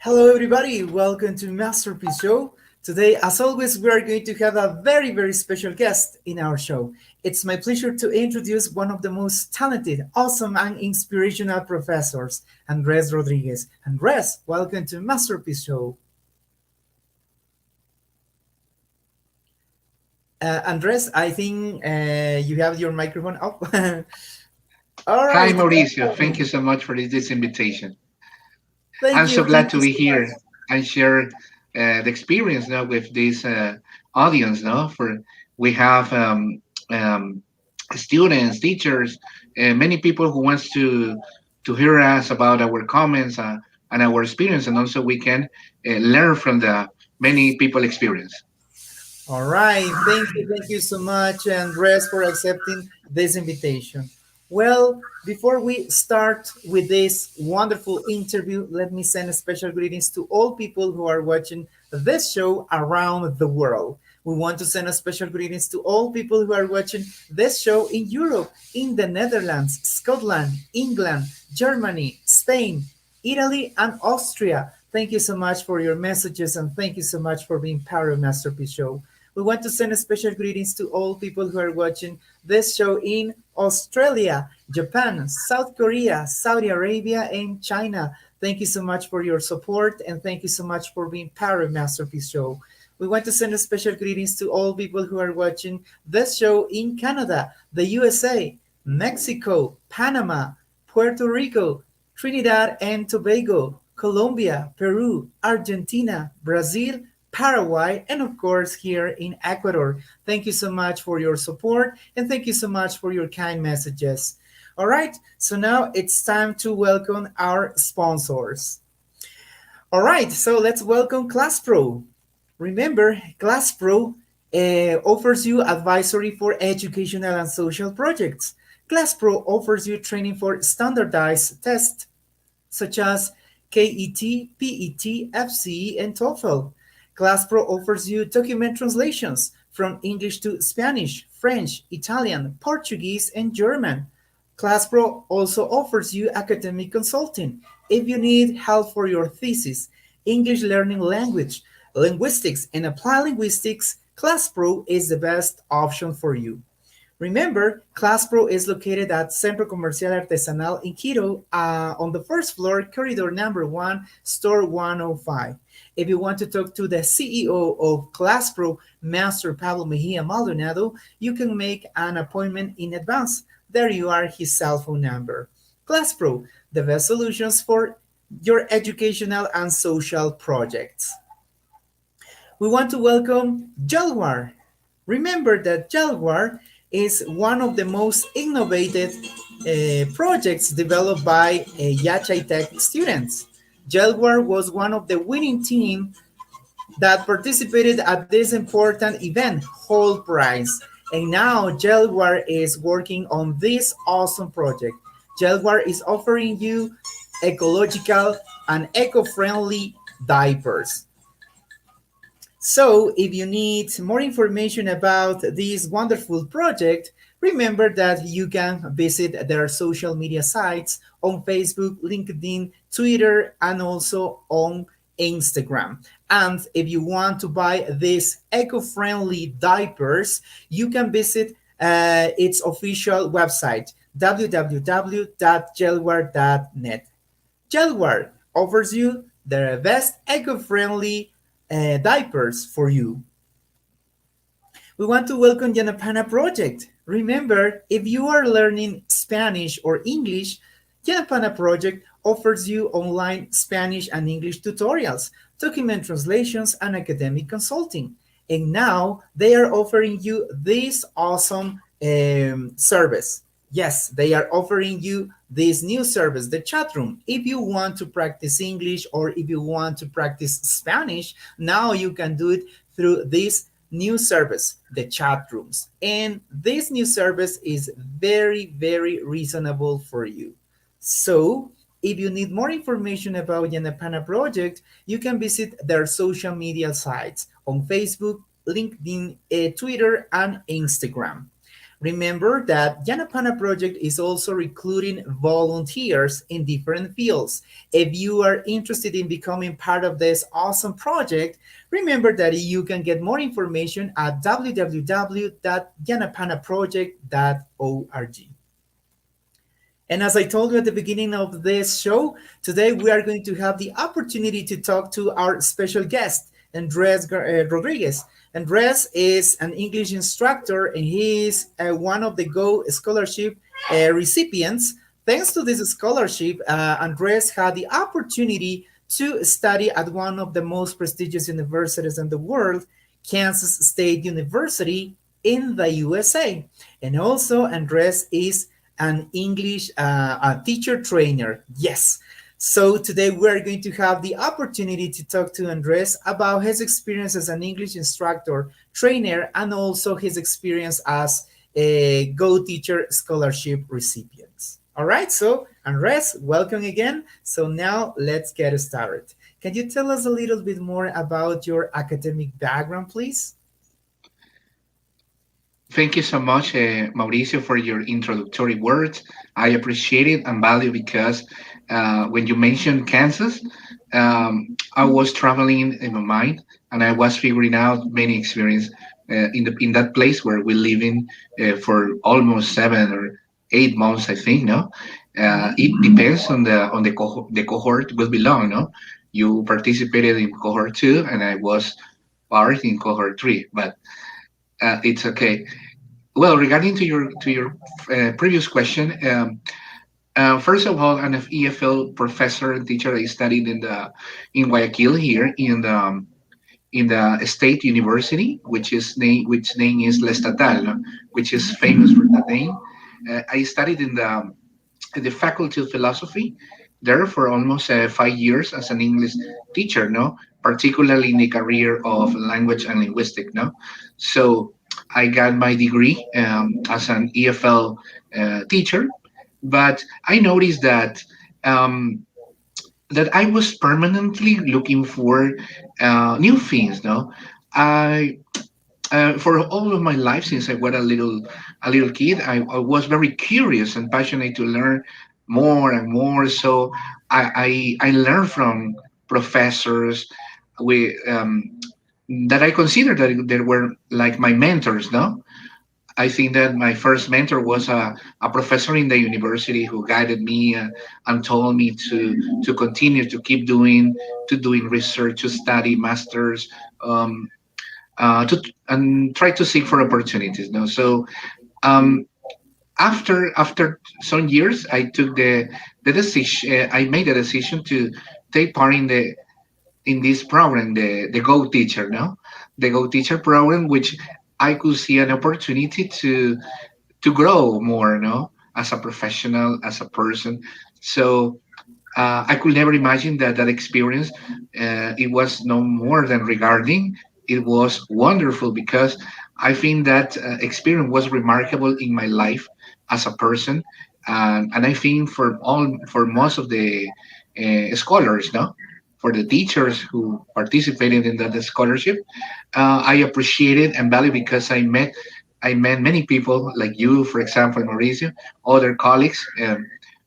Hello, everybody. Welcome to Masterpiece Show. Today, as always, we are going to have a very, very special guest in our show. It's my pleasure to introduce one of the most talented, awesome, and inspirational professors, Andrés Rodríguez. Andrés, welcome to Masterpiece Show. Andrés, I think you have your microphone up. All Hi, right. Mauricio. Thank you so much for this invitation. Thank I'm so you. glad Thank to you be so much. here and share the experience now with this audience. No, for we have students, teachers, many people who wants to hear us about our comments and our experience, and also we can learn from the many people experience. All right. Thank you so much, Andres, for accepting this invitation. Well, before we start with this wonderful interview, let me send a special greetings to all people who are watching this show around the world. We want to send a special greetings to all people who are watching this show in Europe, in the Netherlands, Scotland, England, Germany, Spain, Italy, and Austria. Thank you so much for your messages and thank you so much for being part of Masterpiece Show. We want to send a special greetings to all people who are watching this show in Australia, Japan, South Korea, Saudi Arabia, and China. Thank you so much for your support and thank you so much for being part of Masterpiece Show. We want to send a special greetings to all people who are watching this show in Canada, the USA, Mexico, Panama, Puerto Rico, Trinidad and Tobago, Colombia, Peru, Argentina, Brazil, Paraguay, and of course here in Ecuador. Thank you so much for your support and thank you so much for your kind messages. All right, so now it's time to welcome our sponsors. All right, so let's welcome ClassPro. Remember, ClassPro offers you advisory for educational and social projects. ClassPro offers you training for standardized tests such as KET, PET, FCE, and TOEFL. ClassPro offers you document translations from English to Spanish, French, Italian, Portuguese, and German. ClassPro also offers you academic consulting. If you need help for your thesis, English learning language, linguistics, and applied linguistics, ClassPro is the best option for you. Remember, ClassPro is located at Centro Comercial Artesanal in Quito on the first floor, corridor number 1, store 105. If you want to talk to the CEO of ClassPro, Master Pablo Mejia Maldonado, you can make an appointment in advance. There you are, his cell phone number. ClassPro, the best solutions for your educational and social projects. We want to welcome Jaguar. Remember that Jaguar is one of the most innovative projects developed by Yachay Tech students. Jaguar was one of the winning team that participated at this important event, Whole Prize. And now Jaguar is working on this awesome project. Jaguar is offering you ecological and eco-friendly diapers. So, if you need more information about this wonderful project, remember that you can visit their social media sites on Facebook, LinkedIn, Twitter, and also on Instagram. And if you want to buy these eco friendly diapers, you can visit its official website, www.gelware.net. Gelware offers you the best eco-friendly diapers for you. We want to welcome Yanapana Project. Remember, if you are learning Spanish or English, Yanapana Project offers you online Spanish and English tutorials, document translations, and academic consulting. And now they are offering you this awesome service. Yes, they are offering you this new service, the chat room. If you want to practice English or if you want to practice Spanish, now you can do it through this new service, the chat rooms. And this new service is very, very reasonable for you. So, if you need more information about Yanapana Project, you can visit their social media sites on Facebook, LinkedIn, Twitter, and Instagram. Remember that Yanapana Project is also recruiting volunteers in different fields. If you are interested in becoming part of this awesome project, remember that you can get more information at www.yanapanaproject.org. And as I told you at the beginning of this show, today we are going to have the opportunity to talk to our special guest, Andrés Rodríguez. Andrés is an English instructor and he is one of the Go Scholarship recipients. Thanks to this scholarship, Andrés had the opportunity to study at one of the most prestigious universities in the world, Kansas State University in the USA. And also, Andrés is an English a teacher trainer. Yes. So today we are going to have the opportunity to talk to Andres about his experience as an English instructor, trainer, and also his experience as a Go Teacher Scholarship recipient. All right, so Andres, welcome again. So now let's get started. Can you tell us a little bit more about your academic background, please? Thank you so much, Mauricio, for your introductory words. I appreciate it and value because when you mentioned Kansas, I was traveling in my mind and I was figuring out many experience in that place where we live in for almost 7 or 8 months, I think. No, it depends on the cohort will belong. No, you participated in cohort 2, and I was part in cohort 3, but it's okay. Well, regarding to your previous question, first of all, I'm an EFL professor and teacher. I studied in Guayaquil here in the state university, which name is La Estatal, no? Which is famous for that name. I studied in the faculty of philosophy there for almost 5 years as an English teacher, no, particularly in the career of language and linguistic, no. So I got my degree as an EFL teacher, but I noticed um, that I was permanently looking for new things, no. I For all of my life since I was a little kid, I was very curious and passionate to learn more and more. So I learned from professors with that I consider that they were like my mentors. No, I think that my first mentor was a professor in the university who guided me and told me to continue to keep doing research, to study masters. Um, to and try to seek for opportunities. No, so um, after some years, I took the decision. I made a decision to take part in this program, the Go Teacher. No, the Go Teacher program, which I could see an opportunity to grow more. No, as a professional, as a person. So I could never imagine that experience. It was no more than regarding. It was wonderful because I think that experience was remarkable in my life as a person, and I think for most of the scholars, no, for the teachers who participated in that scholarship, I appreciate it and value because I met many people like you, for example, Mauricio, other colleagues.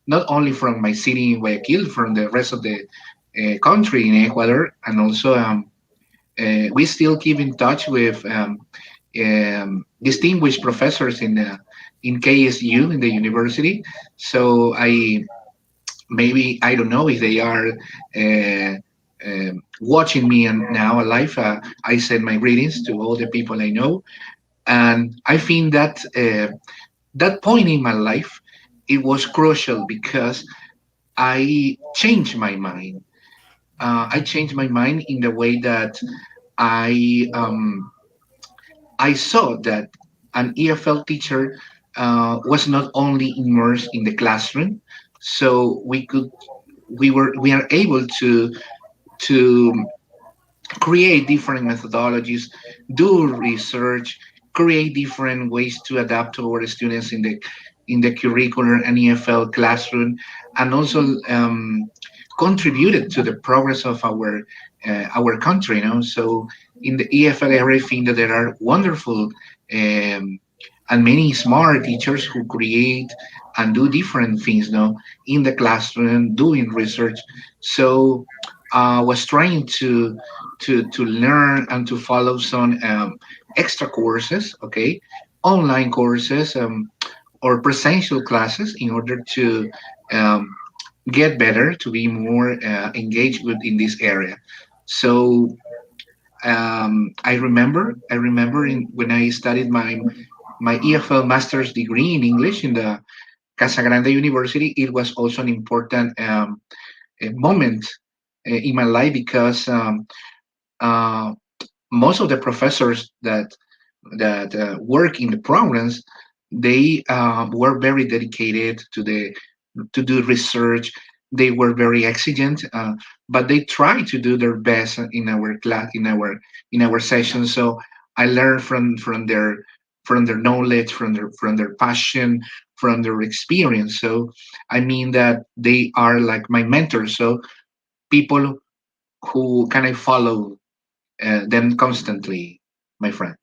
Not only from my city in Guayaquil, from the rest of the country in Ecuador, and also we still keep in touch with distinguished professors in KSU in the university. So I maybe I don't know if they are watching me and now alive. I send my greetings to all the people I know, and I think that that point in my life it was crucial because I changed my mind. I changed my mind in the way that I I saw that an EFL teacher was not only immersed in the classroom, so we are able to create different methodologies, do research, create different ways to adapt to our students in the curricular and EFL classroom, and also contributed to the progress of our country. You know, so in the EFL area, I think that there are wonderful and many smart teachers who create and do different things. You know, in the classroom, doing research. So I was trying to learn and to follow some extra courses, okay, online courses or presential classes in order to um, get better, to be more engaged with in this area. So I remember when I studied my EFL master's degree in English in the Casa Grande University, it was also an important moment in my life because uh, most of the professors that work in the programs they were very dedicated to do research. They were very exigent, but they tried to do their best in our class in our sessions. So I learned from their knowledge, from their passion, from their experience. So I mean that they are like my mentors. So people who can I follow them constantly, my friend.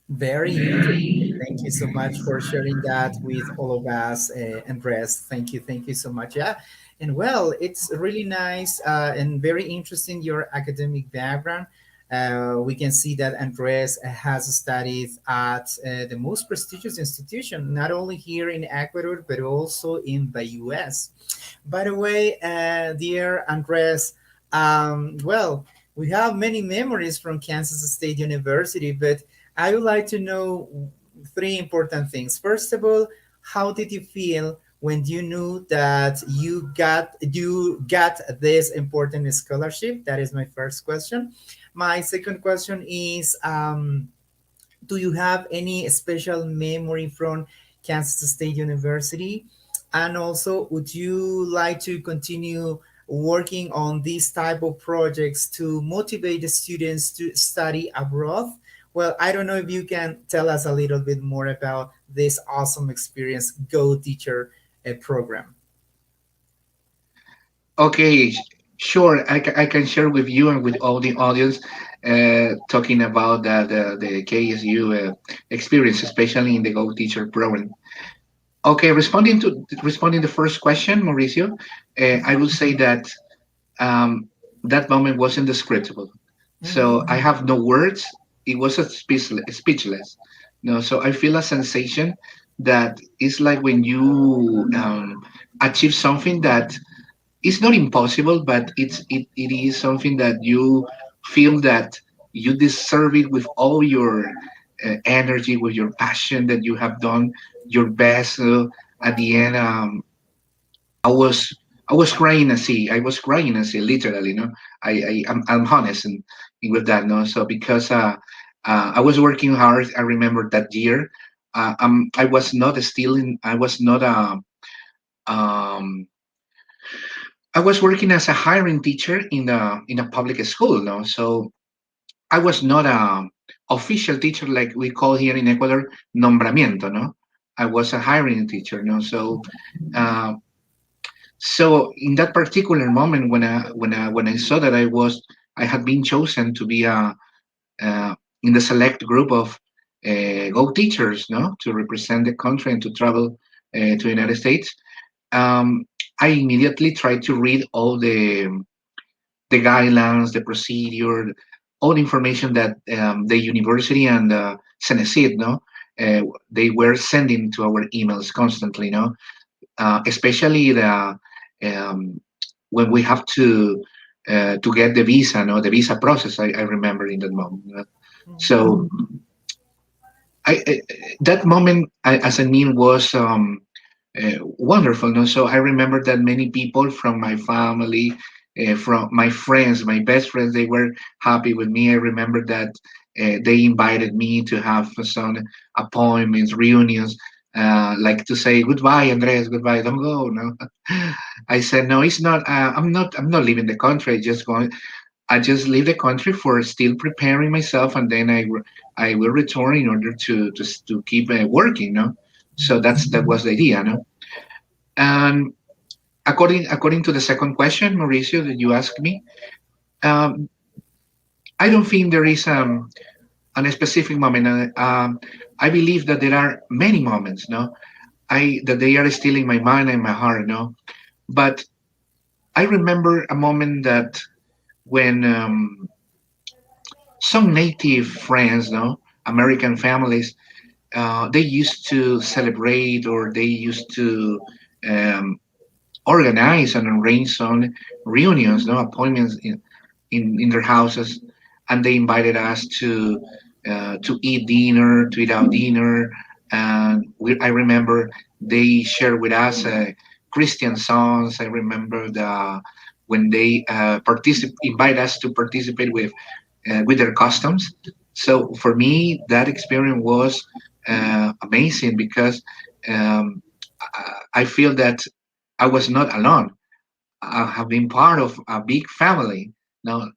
Very interesting. Thank you so much for sharing that with all of us, Andres. Thank you so much. Yeah, and well, it's really nice and very interesting your academic background. We can see that Andres has studied at the most prestigious institution, not only here in Ecuador but also in the U.S. By the way, dear Andres, well, we have many memories from Kansas State University, but I would like to know three important things. First of all, how did you feel when you knew that you got this important scholarship? That is my first question. My second question is, do you have any special memory from Kansas State University? And also, would you like to continue working on these type of projects to motivate the students to study abroad? Well, I don't know if you can tell us a little bit more about this awesome experience Go Teacher program. Okay, sure. I can share with you and with all the audience talking about the KSU experience, especially in the Go Teacher program. Okay, responding the first question, Mauricio, I will say that um, that moment was indescribable. So I Mhm. have no words. It was a speechless. No, so I feel a sensation that is like when you achieve something that it's not impossible, but it is something that you feel that you deserve it with all your energy, with your passion that you have done your best. At the end, I was I was crying and see I was crying and see literally. No, I'm honest with that. No, so because I was working hard. I remember that year. I was not still in. I was not um I was working as a hiring teacher in a public school, no. So I was not a official teacher like we call here in Ecuador nombramiento, no. I was a hiring teacher, no. Uh, so in that particular moment when I saw that I had been chosen to be uh, in the select group of Go teachers, no, to represent the country and to travel to the United States, um, I immediately tried to read all the guidelines, the procedure, all information that the university and Cenecit, no, they were sending to our emails constantly, no, especially the when we have to get the visa, no, the visa process. I remember in that moment. So I that moment, as I mean, was wonderful. No, so I remember that many people from my family, from my friends, my best friends, they were happy with me. I remember that they invited me to have some appointments, reunions, like to say goodbye, Andres, goodbye, don't go. No, I said no, it's not. I'm not. I'm not leaving the country. I just leave the country for still preparing myself, and then I will return in order to keep working. No, so that was the idea. No, and according to the second question, Mauricio, that you asked me, um, I don't think there is a specific moment. I believe that there are many moments. No, I that they are still in my mind and my heart. No, but I remember a moment that when some native friends, no, American families, they used to celebrate or they used to um, organize and arrange some reunions, no, appointments in their houses, and they invited us to eat dinner, to eat out dinner, and I remember they shared with us Christian songs. I remember when they invite us to participate with their customs. So for me, that experience was amazing because um, I feel that I was not alone. I have been part of a big family. Now,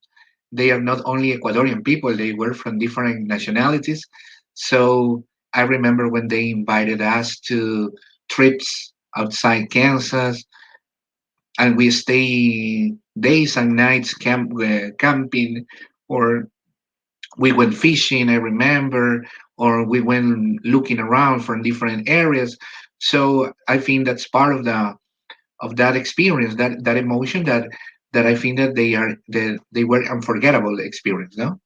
they are not only Ecuadorian people, they were from different nationalities. So I remember when they invited us to trips outside Kansas, and we stay days and nights camping, or we went fishing, I remember, or we went looking around from different areas. So I think that's part of that experience, that emotion that I think that they were unforgettable experience. No,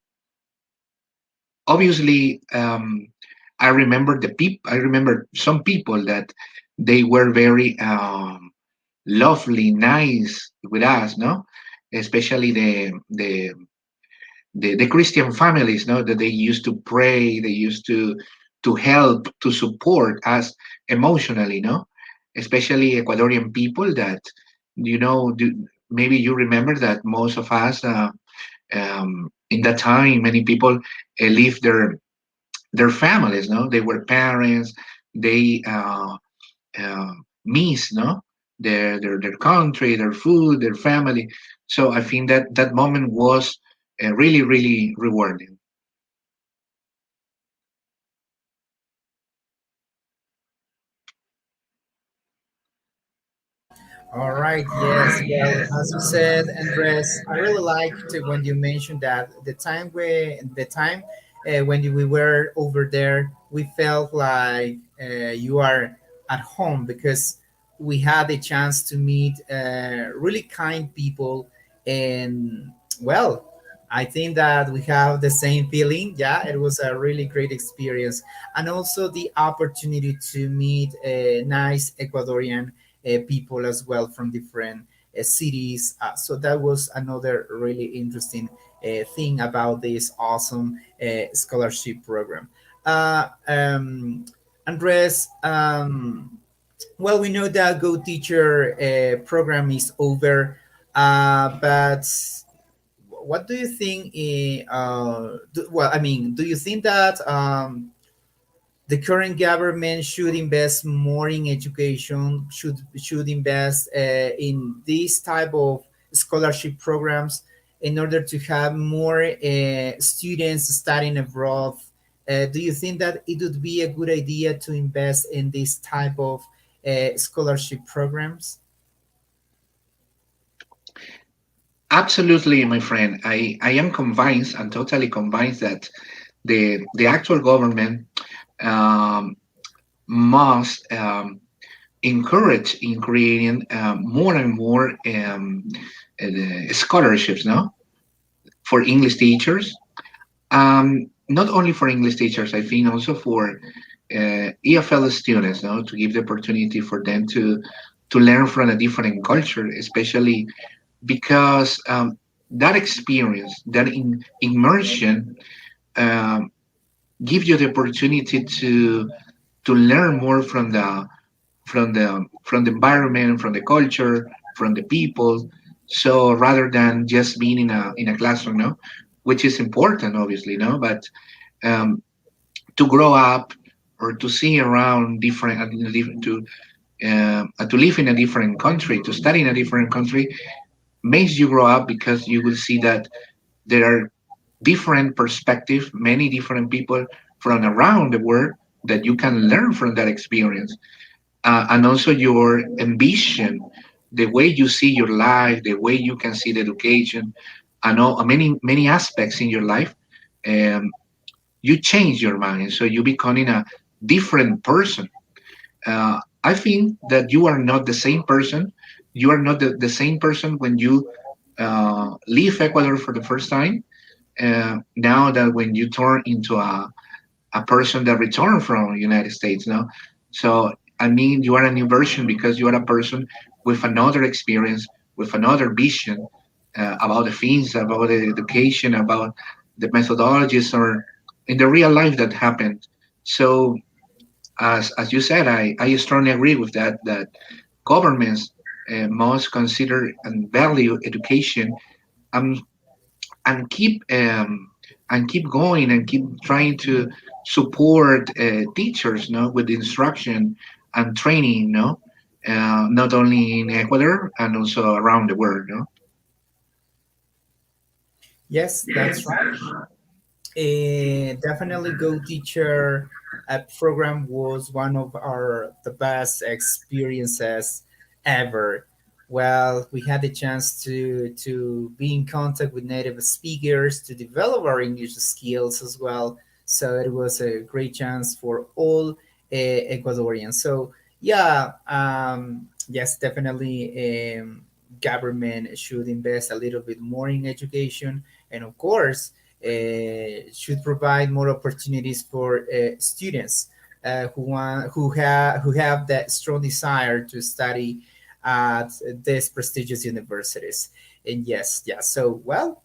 obviously, I remember I remember some people that they were very lovely, nice with us. No, especially the Christian families, no, that they used to pray, they used to help, to support us emotionally, no, especially Ecuadorian people that maybe you remember that most of us in that time, many people leave their families, no, they were parents, they uh, miss, no, their country, their food, their family. So I think that that moment was really really rewarding. All right. Yes. Well, as you said, Andres, I really liked it when you mentioned that the time when we were over there, we felt like you are at home because we had the chance to meet really kind people, and well, I think that we have the same feeling. Yeah, it was a really great experience, and also the opportunity to meet a nice Ecuadorian people as well from different cities. So that was another really interesting thing about this awesome scholarship program. Andres, well, we know that Go Teacher program is over, but what do you think? Well, I mean, do you think that the current government should invest more in education, should invest in this type of scholarship programs in order to have more students studying abroad? Do you think that it would be a good idea to invest in this type of scholarship programs? Absolutely, my friend. I am convinced and totally convinced that the actual government um, must encourage in creating more and more scholarships, no, for English teachers. Not only for English teachers, I think also for EFL students, no, to give the opportunity for them to learn from a different culture, especially because that experience, that immersion, um, give you the opportunity to learn more from the environment, from the culture, from the people. So rather than just being in a classroom, no, which is important, obviously, no, but um, to grow up or to see around to live in a different country, to study in a different country, makes you grow up because you will see that there are different perspectives, many different people from around the world that you can learn from that experience, and also your ambition, the way you see your life, the way you can see the education, and all many aspects in your life. Um, you change your mind, so you becoming a different person. I think that you are not the same person. You are not the same person when you leave Ecuador for the first time. Now that when you turn into a person that returned from United States, no? So I mean, you are a new version because you are a person with another experience, with another vision about the things, about the education, about the methodologies, or in the real life that happened. So as you said, I strongly agree with that. That governments must consider and value education, and and keep um, and keep going and keep trying to support teachers, no, with instruction and training, no, not only in Ecuador and also around the world, no. Yes, that's right. Definitely Go Teacher program was one of our the best experiences ever. Well, we had the chance to be in contact with native speakers to develop our English skills as well. So it was a great chance for all Ecuadorians. So yeah, yes, definitely. Government should invest a little bit more in education, and of course should provide more opportunities for students who have that strong desire to study at these prestigious universities. And yes, yeah. So well,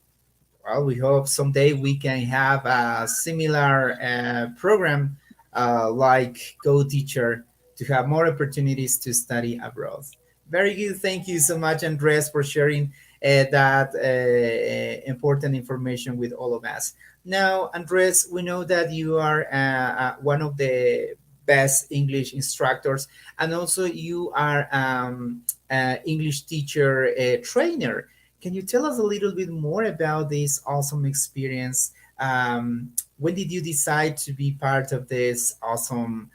we hope someday we can have a similar program like Go Teacher to have more opportunities to study abroad. Very good. Thank you so much, Andres, for sharing that important information with all of us. Now, Andres, we know that you are one of the best English instructors, and also you are English teacher trainer. Can you tell us a little bit more about this awesome experience? When did you decide to be part of this awesome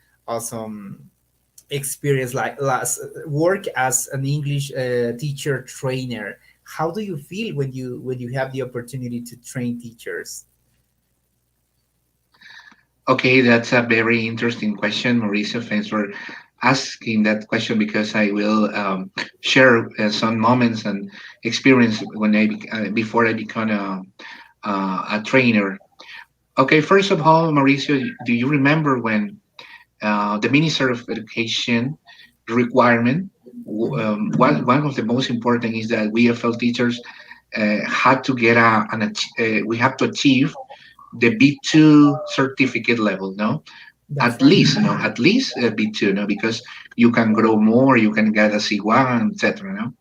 experience, like last work as an English teacher trainer? How do you feel when you have the opportunity to train teachers? Okay, that's a very interesting question, Mauricio. Thanks for asking that question because I will share some moments and experience when before I become a trainer. Okay, first of all, Mauricio, do you remember when the Minister of Education requirement? One of the most important is that we FL teachers had to get we have to achieve the B2 certificate level, no? That's At right. least, no, at least B2, no, because you can grow more, you can get a C1, etc. No,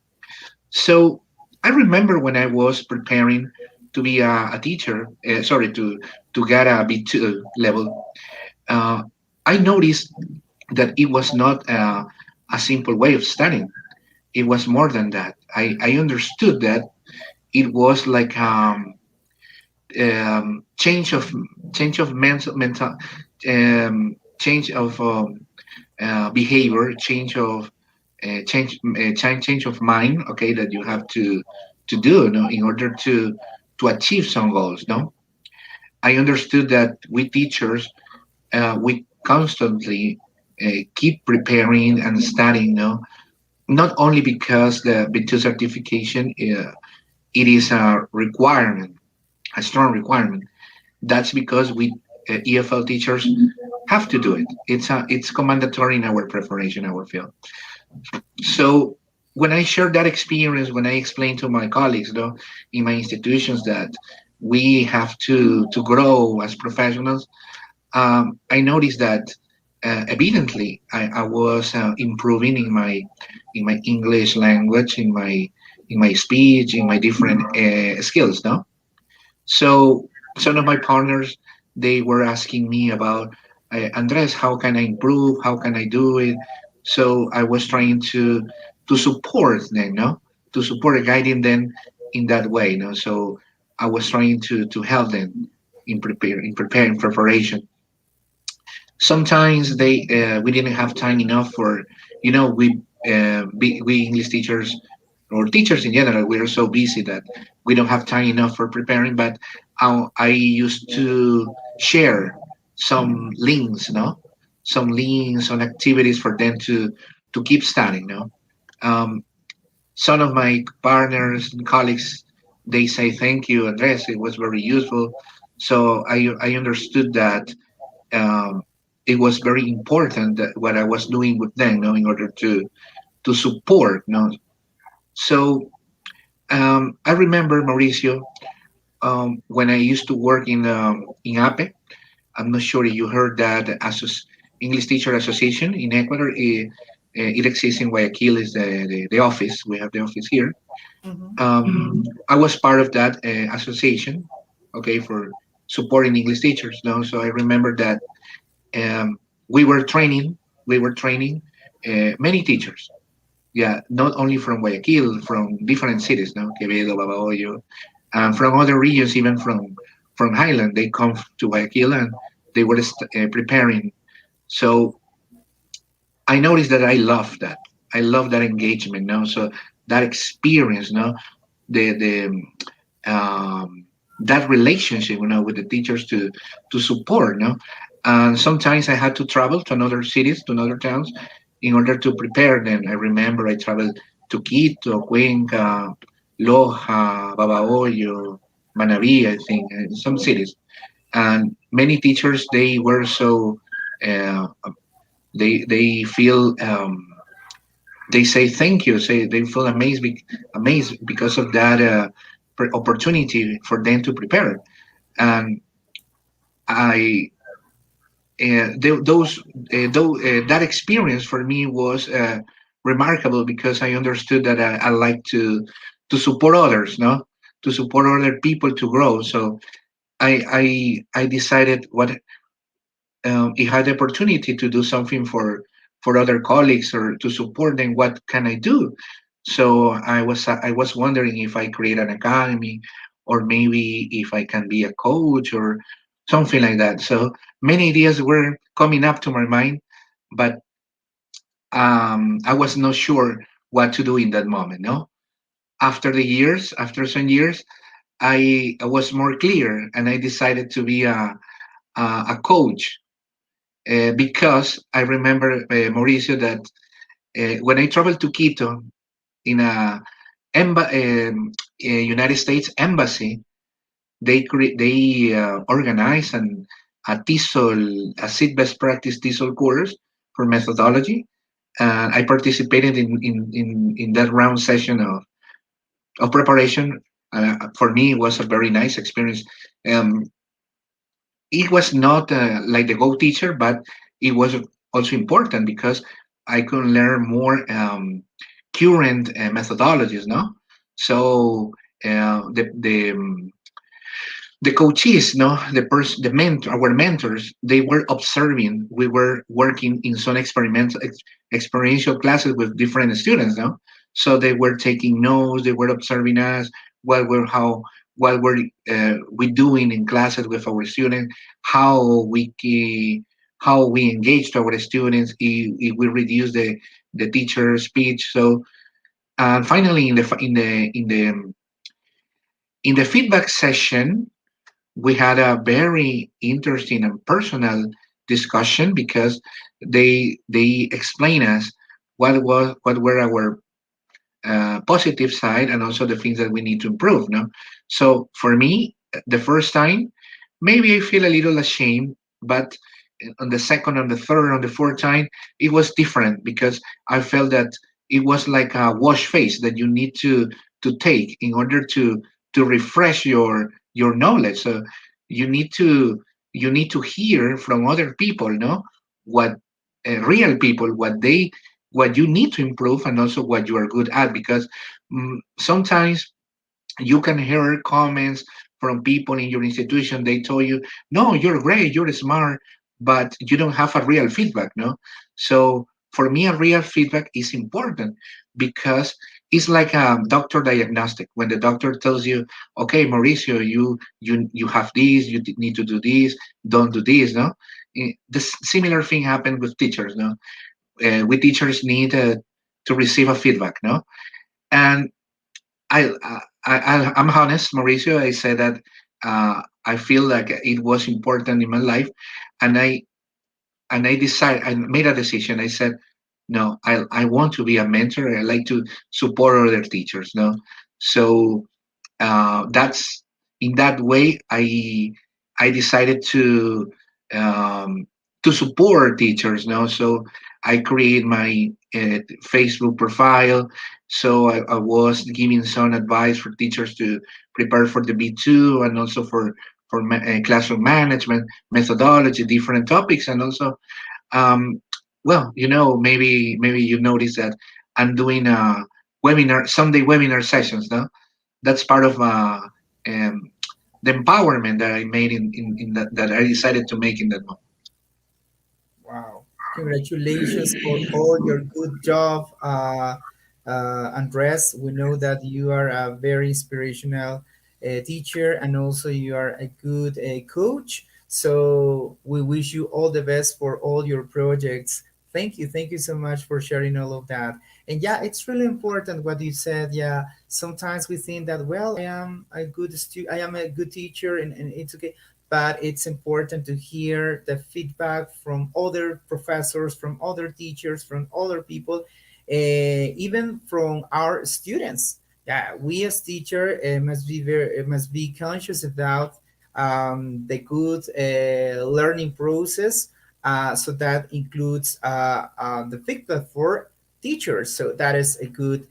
so I remember when I was preparing to be a teacher, sorry, to get a B2 level, uh, I noticed that it was not a simple way of studying. It was more than that. I understood that it was like change of mental change of behavior, change of mind. Okay, that you have to do, no, in order to achieve some goals. No, I understood that we teachers we constantly keep preparing and studying. No, not only because the B2 certification it is a requirement, a strong requirement, That's because we EFL teachers have to do it. It's mandatory in our preparation, our field. So when I share that experience, when I explain to my colleagues, though, in my institutions that we have to grow as professionals, I noticed that evidently I was improving in my English language, in my speech, in my different skills. No, so some of my partners they were asking me about Andres, how can I improve? How can I do it? So I was trying to support them, no, to support guiding them in that way, no. So I was trying to help them in preparing preparation. Sometimes they we didn't have time enough for, we English teachers or teachers in general, we are so busy that we don't have time enough for preparing. But I used to share some links, no, some links on activities for them to keep studying, no. Um, some of my partners and colleagues they say thank you, Andres. It was very useful. So I understood that um, it was very important that what I was doing with them, you know, in order to support. You know? So I remember Mauricio when I used to work in APE. I'm not sure if you heard that English Teacher Association in Ecuador. It exists in Guayaquil. Is the office? We have the office here. Mhm. Um, I was part of that association. Okay, for supporting English teachers. No, so I remember that um, we were training many teachers. Yeah, not only from Guayaquil, from different cities, no, Quevedo, Babahoyo, and from other regions, even from Highland. They come to Guayaquil and they were preparing. So I noticed that I love that. I love that engagement, no. So that experience, no, the that relationship, you know, with the teachers to support, no. And sometimes I had to travel to another cities, to another towns, in order to prepare them. I remember I traveled to Quito, Cuenca, Loja, Babahoyo, Manaví, I think, some cities. And many teachers they were so uh, they feel they say thank you, say they feel amazed because of that opportunity for them to prepare. And I that experience for me was remarkable because I understood that I like to support others, no, to support other people to grow. So I decided what if I had the opportunity to do something for other colleagues or to support them, what can I do? So I was wondering if I create an academy, or maybe if I can be a coach or something like that. So many ideas were coming up to my mind, but I was not sure what to do in that moment. No, after the years, after some years, I was more clear, and I decided to be a coach because I remember Mauricio that when I traveled to Quito in a United States embassy, they organized a TESOL, a seat best practice TESOL course for methodology, and I participated in that round session of preparation. For me, it was a very nice experience. Um, it was not like the Go teacher, but it was also important because I could learn more current methodologies. No, so the coaches, no, the mentor, our mentors, they were observing. We were working in some experiential classes with different students, no. So they were taking notes. They were observing us. What were we doing in classes with our students? How how we engage to our students. If we reduce the teacher speech. So and finally, in the feedback session, we had a very interesting and personal discussion because they explain us what were our positive side and also the things that we need to improve. No, so for me, the first time maybe I feel a little ashamed, but on the second, on the third, on the fourth time, it was different because I felt that it was like a wash face that you need to take in order to refresh your knowledge. So you need to you need to hear from other people, no, what real people, what you need to improve, and also what you are good at, because sometimes you can hear comments from people in your institution. They told you, no, you're great, you're smart, but you don't have a real feedback, no. So for me, a real feedback is important, because it's like a doctor diagnostic. When the doctor tells you, okay, Mauricio, you have this, you need to do this, don't do this, no. The similar thing happened with teachers, no. We teachers need to receive a feedback, no. And I'm honest, Mauricio. I said that I feel like it was important in my life, and I decided, I made a decision. I said, no, I want to be a mentor. I like to support other teachers. No, so that's in that way I decided um, to support teachers now. So I create my Facebook profile. So I was giving some advice for teachers to prepare for the B2, and also for classroom management methodology, different topics. And also um, well, maybe you notice that I'm doing a webinar, Sunday webinar sessions now. That's part of um, the empowerment that I made in that I decided to make in that moment. Wow. Congratulations for all your good job, Andres. We know that you are a very inspirational teacher, and also you are a good coach. So we wish you all the best for all your projects. Thank you. Thank you so much for sharing all of that. And yeah, it's really important what you said. Yeah, sometimes we think that, well, I am a good teacher, and it's okay, but it's important to hear the feedback from other professors, from other teachers, from other people, even from our students. Yeah, we as teacher must be conscious about the good learning process. So that includes the feedback for teachers. So that is a good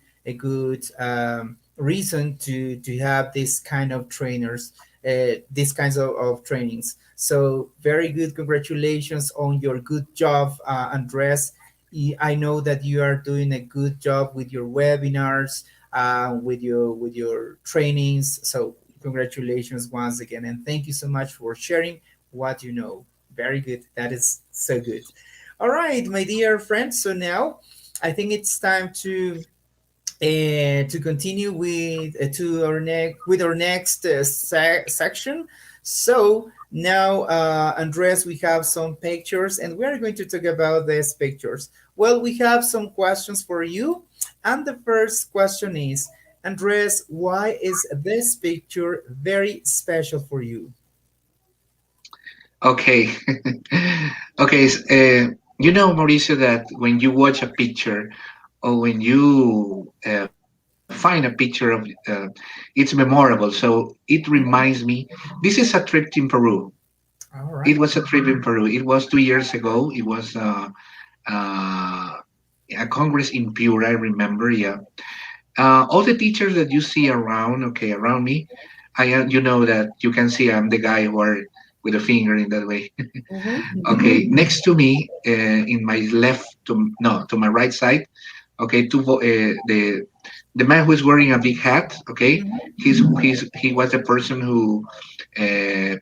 reason to have this kind of trainers, these kinds of trainings. So very good. Congratulations on your good job, Andres. I know that you are doing a good job with your webinars, with your trainings. So congratulations once again, and thank you so much for sharing what you know. Very good. That is so good. All right, my dear friends. So now I think it's time to continue with our next section. So now, Andres, we have some pictures, and we are going to talk about these pictures. Well, we have some questions for you, and the first question is, Andres, why is this picture very special for you? Okay, okay. Mauricio, that when you watch a picture, or when you find a picture of, it's memorable. So it reminds me. This is a trip in Peru. All It right. was a trip in Peru. It was 2 years ago. It was uh, a congress in Pure. I remember. Yeah. All the teachers that you see around, okay, around me, I am. You know that you can see I'm the guy who are with a finger in that way. Mm-hmm. Okay, next to me, in my left to no to my right side. Okay, the man who is wearing a big hat. Okay, Mm-hmm. he was the person who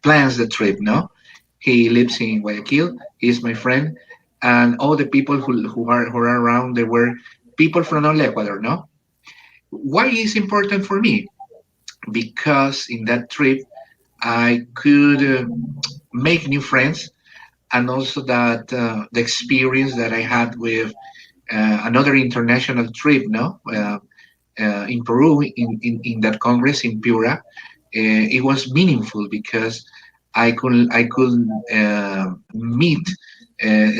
plans the trip. No, he lives in Guayaquil. He's my friend, and all the people who are around, they were people from all Ecuador. No, why is important for me? Because in that trip I could make new friends, and also that the experience that I had with another international trip, no, in Peru, in that congress in Piura, it was meaningful because I could meet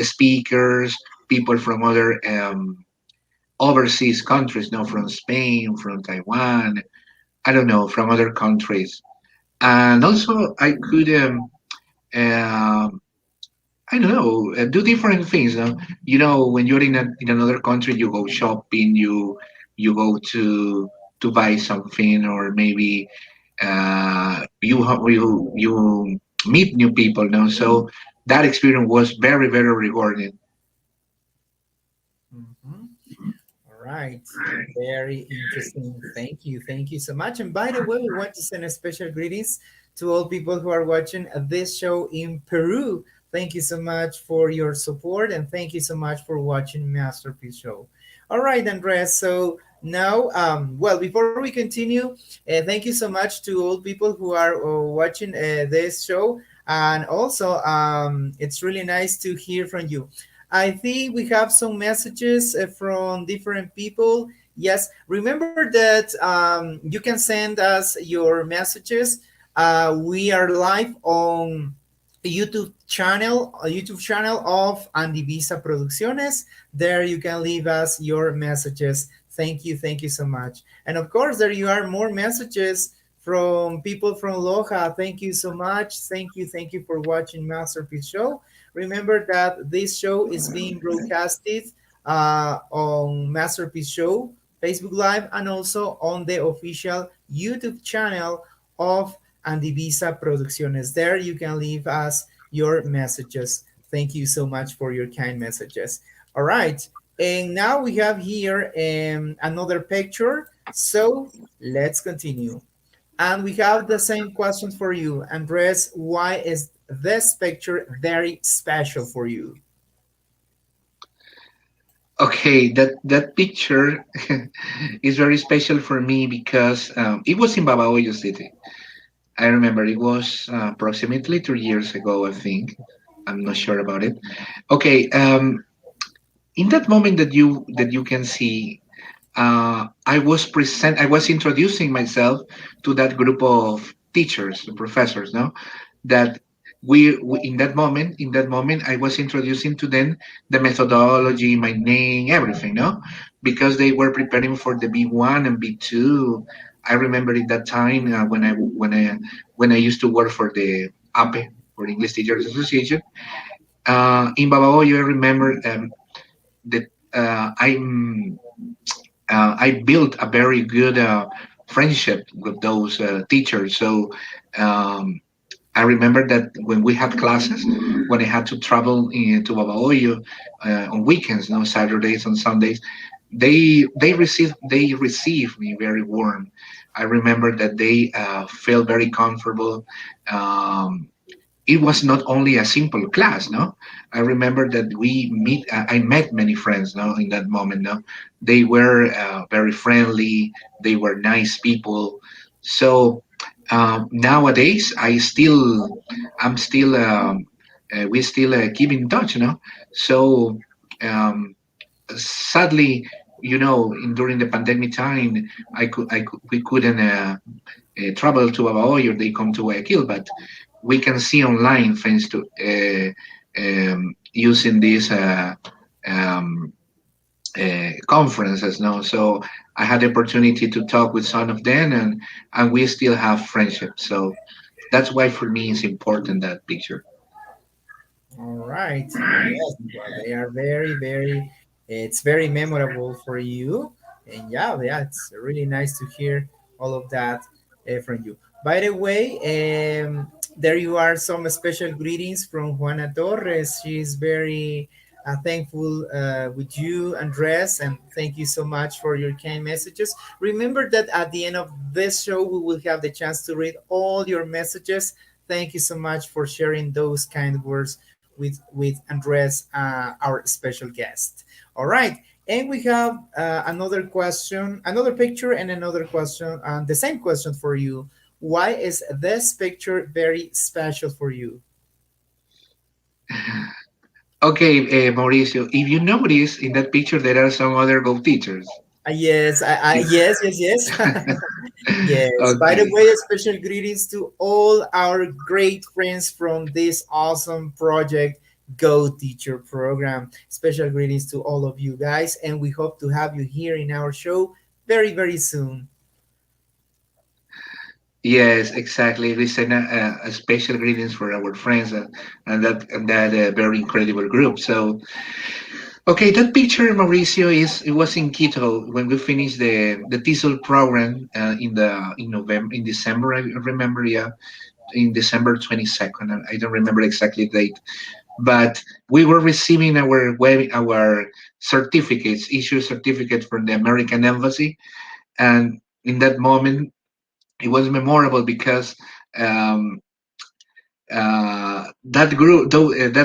speakers, people from other overseas countries, no, from Spain, from Taiwan, I don't know, from other countries, and also I could. Um, I don't know, do different things. You know, when you're in another country, you go shopping, you go to buy something, or maybe you meet new people. No, so that experience was very very rewarding. Mhm. All right. Very interesting. Thank you. Thank you so much. And by the way, we want to send a special greetings to all people who are watching this show in Peru. Thank you so much for your support and thank you so much for watching Masterpiece Show. All right, Andres. So now, well, before we continue, thank you so much to all people who are watching this show. And also, it's really nice to hear from you. I think we have some messages from different people. Yes, remember that you can send us your messages. We are live on YouTube channel of Andivisa Producciones. There you can leave us your messages. Thank you so much. And of course, there you are more messages from people from Loja. Thank you so much. Thank you for watching Masterpiece Show. Remember that this show is being broadcasted on Masterpiece Show, Facebook Live, and also on the official YouTube channel of Andivisa Producciones. There you can leave us your messages. Thank you so much for your kind messages. All right. And now we have here another picture. So let's continue. And we have the same question for you, Andres. Why is this picture very special for you? Okay, that picture is very special for me because it was in Babahoyo City. I remember it was approximately 2 years ago, I think. I'm not sure about it. Okay, in that moment that you can see, I was introducing myself to that group of teachers, professors, no, that we in that moment I was introducing to them the methodology, my name, everything, no, because they were preparing for the B1 and B2. I remember at that time when I used to work for the APE, for English Teachers Association, in Babahoyo. I remember that I built a very good friendship with those teachers. So um, I remember that when we had classes, when I had to travel to Babahoyo on weekends, Saturdays and Sundays, they received me very warm. I remember that they felt very comfortable. Um, it was not only a simple class, no. I remember that I met many friends, no, in that moment, no. They were very friendly. They were nice people. So nowadays I'm still we still keep in touch, no. So um, sadly, during the pandemic time, we couldn't travel to Babahoyo, or they come to Guayaquil, but we can see online thanks to using these um, conferences. No, so I had the opportunity to talk with some of them, and we still have friendship. So that's why for me it's important, that picture. All right. Yes, well, they are it's very memorable for you. And yeah, it's really nice to hear all of that from you. By the way, there you are some special greetings from Juana Torres. She's very thankful with you, Andres, and thank you so much for your kind messages. Remember that at the end of this show, we will have the chance to read all your messages. Thank you so much for sharing those kind words with Andres, our special guest. All right, and we have another question, another picture, and another question, the same question for you. Why is this picture very special for you? Okay, Mauricio, if you notice in that picture, there are some other Go teachers. Yes, yes. Yes. By the Okay. way, a special greetings to all our great friends from this awesome project, Go Teacher program. Special greetings to all of you guys, and we hope to have you here in our show very, very soon. Yes, exactly. We send a special greetings for our friends and that very incredible group. So, okay, that picture, Mauricio, is it was in Quito when we finished the TESOL program in November, in December. I remember, yeah, in December 22nd. I don't remember exactly the date, but we were receiving our certificates, issue certificate from the American Embassy, and in that moment it was memorable because um, that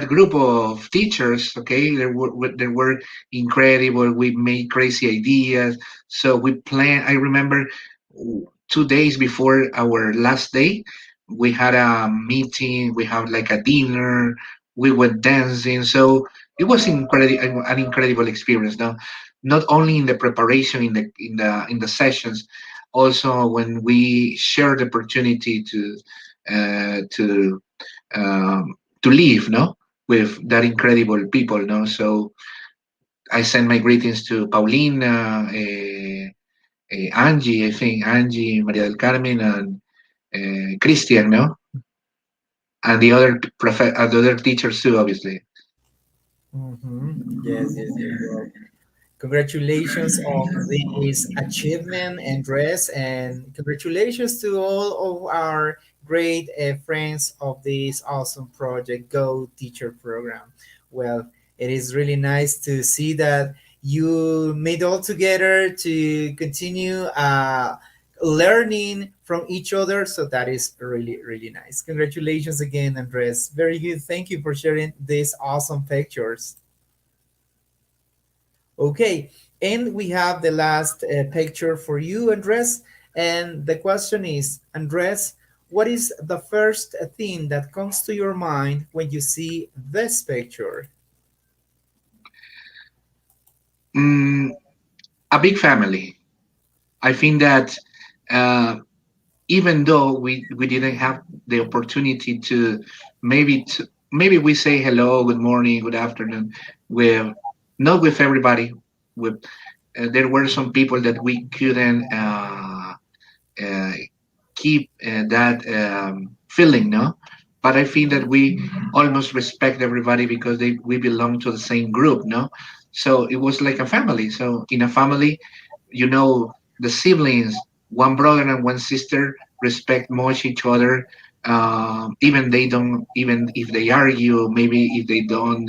group of teachers, okay, they were incredible. We made crazy ideas, so we planned. I remember 2 days before our last day, we had a meeting. We had like a dinner. We went dancing, so it was an incredible experience. Now, not only in the preparation in the sessions, also when we shared the opportunity to live, no, with that incredible people, no. So I send my greetings to Paulina, Angie, I think Angie, Maria del Carmen, and Christian, no, and the other teachers too, obviously. Yes, yes, yes. Well, congratulations on this achievement, Andres, and congratulations to all of our great friends of this awesome project, Go Teacher Program. Well, it is really nice to see that you made all together to continue learning from each other. So that is really, really nice. Congratulations again, Andres. Very good. Thank you for sharing these awesome pictures. Okay, and we have the last picture for you, Andres. And the question is, Andres, what is the first thing that comes to your mind when you see this picture? Mm, a big family. I think that uh, even though we didn't have the opportunity to maybe we say hello, good morning, good afternoon, with not with everybody. With There were some people that we couldn't uh, keep that feeling, no. But I feel that we almost respect everybody because we belong to the same group, no. So it was like a family. So in a family, the siblings, one brother and one sister, respect much each other. Even if they argue, maybe if they don't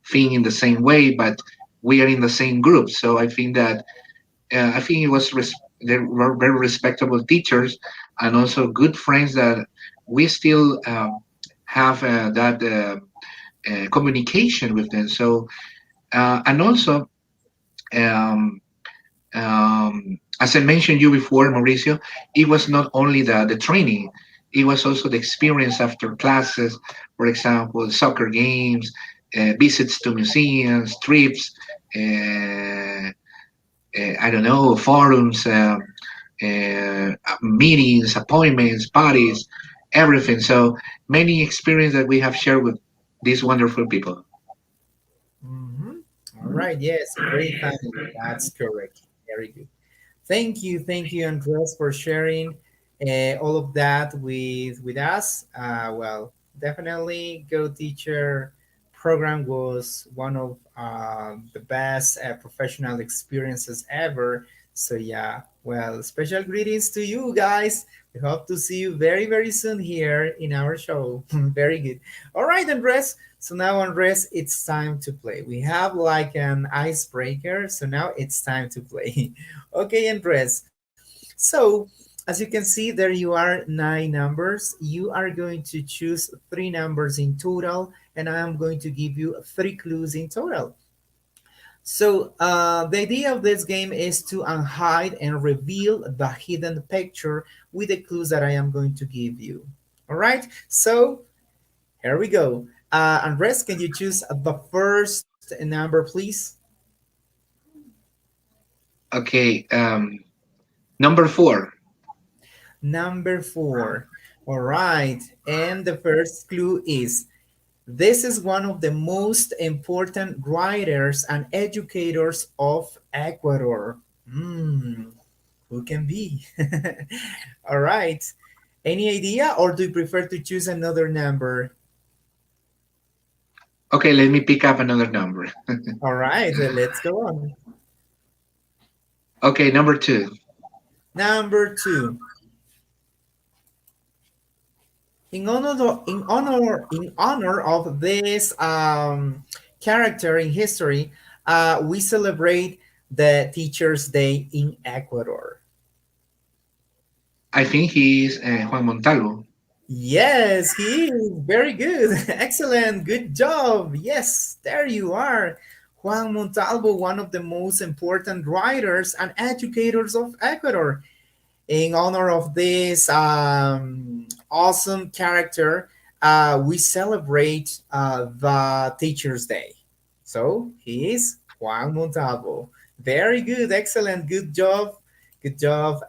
think in the same way, but we are in the same group. So I think there were very respectable teachers and also good friends that we still have that communication with them. So and also um, as I mentioned you before, Mauricio, it was not only the training, it was also the experience after classes, for example, soccer games, visits to museums, trips, I don't know, forums, meetings, appointments, parties, everything. So many experience that we have shared with these wonderful people. Mhm. All right, yes, a great family. That's correct. Very good. Thank you, Andres, for sharing all of that with us. Well, definitely, Go Teacher program was one of the best professional experiences ever. So yeah, well, special greetings to you guys. We hope to see you very, very soon here in our show. Very good. All right, Andres. So now, Andres, it's time to play. We have like an icebreaker. So now it's time to play. Okay, Andres. So, as you can see, there you are, nine numbers. You are going to choose three numbers in total, and I am going to give you three clues in total. So, the idea of this game is to unhide and reveal the hidden picture with the clues that I am going to give you. All right, so here we go. Andres, can you choose the first number, please? Okay, number 4. Number four. All right. And the first clue is this is one of the most important writers and educators of Ecuador. Hmm, who can be? All right. Any idea, or do you prefer to choose another number? Okay, let me pick up another number. All right, let's go on. Okay, number two. Number two. In honor of this character in history, we celebrate the Teachers' Day in Ecuador. I think he's Juan Montalvo. Yes, he is very good. Excellent. Good job. Yes, there you are. Juan Montalvo, one of the most important writers and educators of Ecuador. In honor of this awesome character, we celebrate the Teacher's Day. So he is Juan Montalvo. Very good, excellent, good job,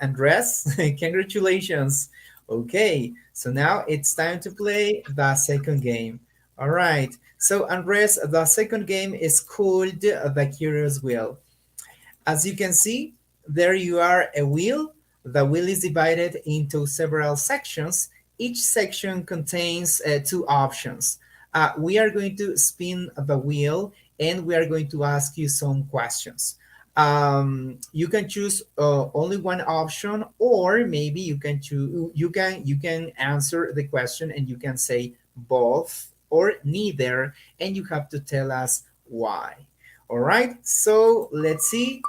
Andres. Congratulations. Okay, so now it's time to play the second game. All right. So Andres, the second game is called the Curious Wheel. As you can see, there you are a wheel. The wheel is divided into several sections. Each section contains two options. We are going to spin the wheel and we are going to ask you some questions. You can choose only one option, or maybe you can choose you can answer the question and you can say both or neither, and you have to tell us why. All right, so let's see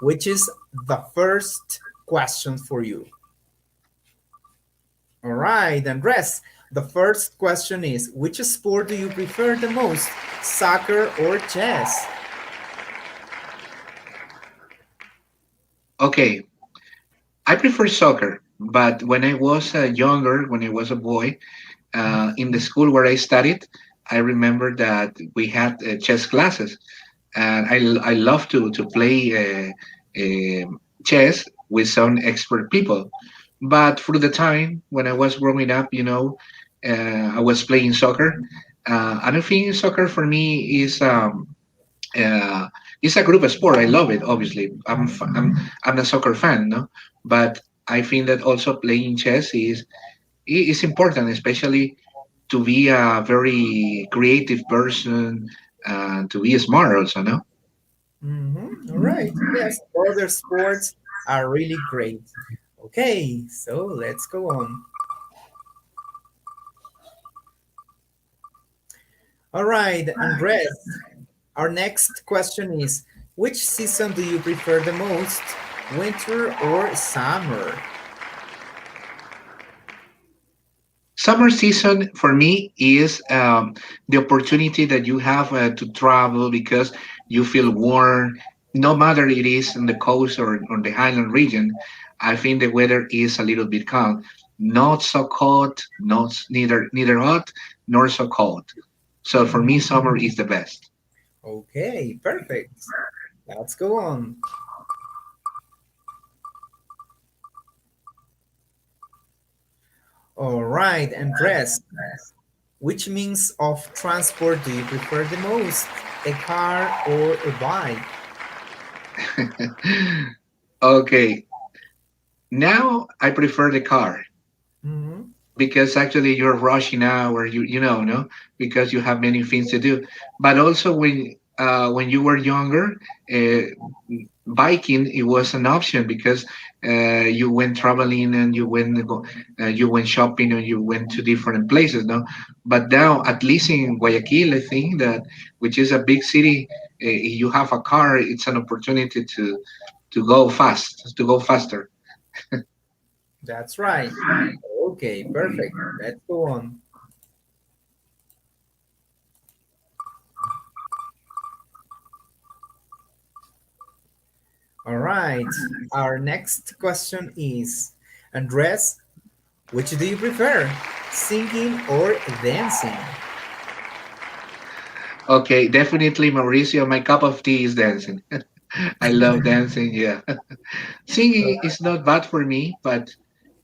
which is the first question for you. All right, Andres, the first question is, which sport do you prefer the most, soccer or chess? Okay, I prefer soccer, but when I was younger, when I was a boy, in the school where I studied, I remember that we had chess classes, and I love to play chess with some expert people. But through the time when I was growing up, I was playing soccer. I don't think soccer for me uh, is a group sport. I love it. Obviously, I'm a soccer fan, no. But I think that also playing chess is important, especially to be a very creative person and to be smart also, no? Mm-hmm. All right. Yes, other sports are really great. Okay, so let's go on. All right, Andres, our next question is, which season do you prefer the most, winter or summer? Summer season for me is the opportunity that you have to travel because you feel warm, no matter it is on the coast or on the highland region. I think the weather is a little bit calm, not so hot, not neither hot nor so cold. So for me, summer is the best. Okay, perfect. Let's go on. All right, Andres, which means of transport do you prefer the most, a car or a bike? Okay, now I prefer the car Mhm. because actually you're rushing hour, no, because you have many things to do. But also when you were younger, uh, biking it was an option because you went traveling and you went shopping and you went to different places, no. But now, at least in Guayaquil, I think that, which is a big city, if you have a car, it's an opportunity to go faster. That's right. Okay, perfect. Let's go on. All right. Our next question is, Andres, which do you prefer, singing or dancing? Okay, definitely, Mauricio. My cup of tea is dancing. I love dancing. Yeah, singing is not bad for me, but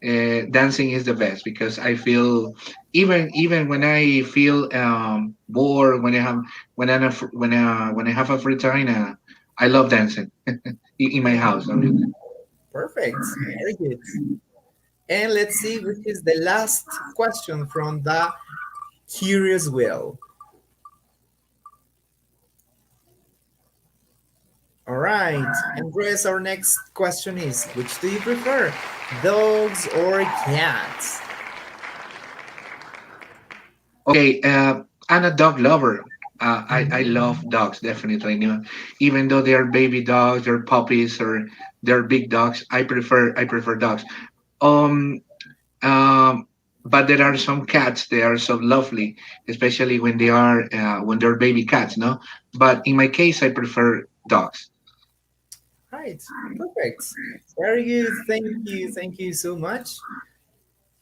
dancing is the best because I feel even when I feel bored, when I have a free time, I love dancing in my house. I mean, Perfect. Very good. And let's see which is the last question from the Curious Will. All right, Andres, our next question is, which do you prefer, dogs or cats? Okay, I'm a dog lover. I Mhm. love dogs definitely. You know, even though they are baby dogs, they're puppies, or they're big dogs, I prefer dogs. Um, um, but there are some cats. They are so lovely, especially when they're baby cats. No, but in my case, I prefer dogs. Right, perfect. Very good. Thank you. Thank you so much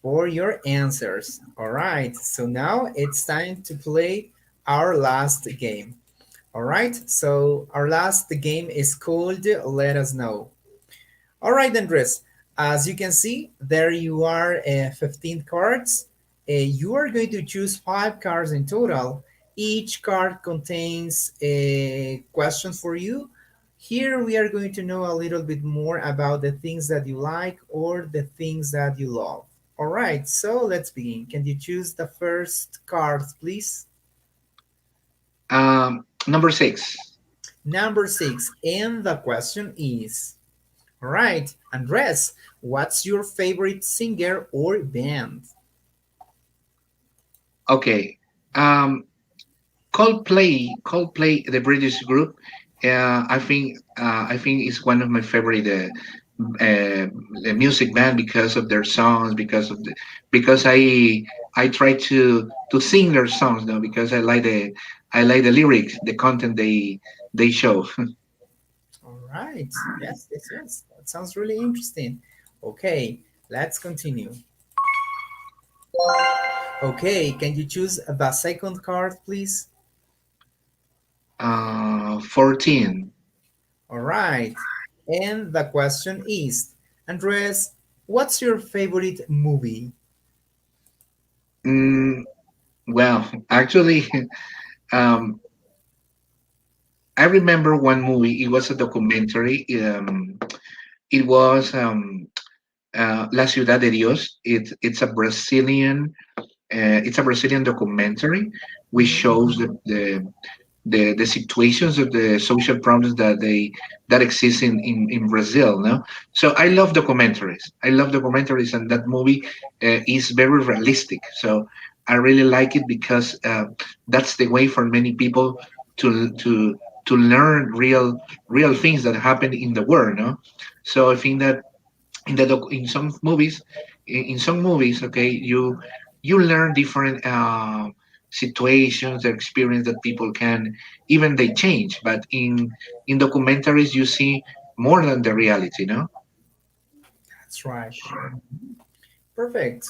for your answers. All right, so now it's time to play our last game. All right, so our last game is called Let Us Know. All right, Andres, as you can see, there you are, 15 cards. You are going to choose 5 cards in total. Each card contains a question for you. Here we are going to know a little bit more about the things that you like or the things that you love. All right, so let's begin. Can you choose the first card, please? Number six. Number 6. And the question is, all right, Andres, what's your favorite singer or band? Okay. Um, Coldplay, the British group. I think it's one of my favorite uh, music band because of their songs, because I try to sing their songs now because I like the lyrics, the content they show. All right, yes, yes, yes. That sounds really interesting. Okay, let's continue. Okay, can you choose the second card, please? 14. All right, and the question is, Andres, what's your favorite movie? Mm, well, actually, um, I remember one movie. It was a documentary. It was La Ciudad de Dios. It's a Brazilian documentary which Mhm. shows the situations of the social problems that exist in Brazil. No, so I love documentaries, and that movie is very realistic. So I really like it because that's the way for many people to learn real things that happen in the world. No, so I think that in some movies, okay, you learn different situations, experience that people can even they change, but in documentaries you see more than the reality, no. That's right. Perfect.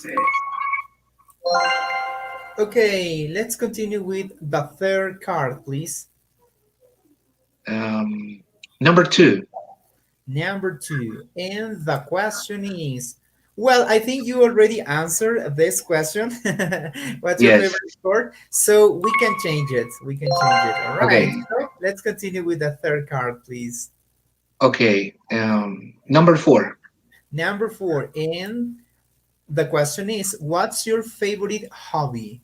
Okay, let's continue with the third card, please. um, Number two. Number 2. And the question is, well, I think you already answered this question. What's your Yes. favorite sport? So we can change it. We can change it. All right. Okay. So let's continue with the third card, please. Okay. Number four. Number 4. And the question is, what's your favorite hobby?